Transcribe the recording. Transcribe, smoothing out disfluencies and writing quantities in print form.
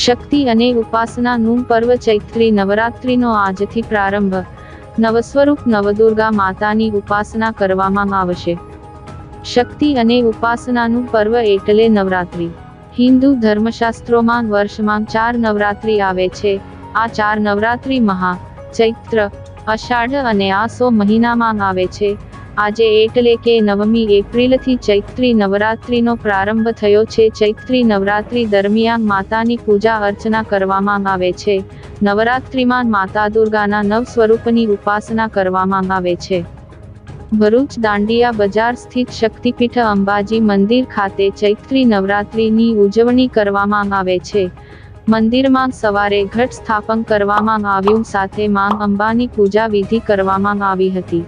શક્તિ અને ઉપાસનાનું પર્વ ચૈત્રી નવરાત્રિનો આજથી પ્રારંભ. નવસ્વરૂપ નવદુર્ગા માતાની ઉપાસના કરવામાં આવશે. શક્તિ અને ઉપાસનાનું પર્વ એટલે નવરાત્રિ. હિન્દુ ધર્મશાસ્ત્રોમાં વર્ષમાં 4 નવરાત્રિ આવે છે. આ 4 નવરાત્રિ મહા, ચૈત્ર, અષાઢ અને આસો મહિનામાં આવે છે. આજે એટલે કે 9મી એપ્રિલથી ચૈત્રી નવરાત્રિનો પ્રારંભ થયો છે. ચૈત્રી નવરાત્રિ દરમિયાન માતાની પૂજા અર્ચના કરવામાં આવે છે. નવરાત્રિમાં માતા દુર્ગાના 9 સ્વરૂપની ઉપાસના કરવામાં આવે છે. ભરૂચ દાંડિયા બજાર સ્થિત શક્તિપીઠ અંબાજી મંદિર ખાતે ચૈત્રી નવરાત્રિની ઉજવણી કરવામાં આવે છે. મંદિરમાં સવારે ઘટ સ્થાપન કરવામાં આવ્યું સાથે માં અંબાની પૂજા વિધિ કરવામાં આવી હતી.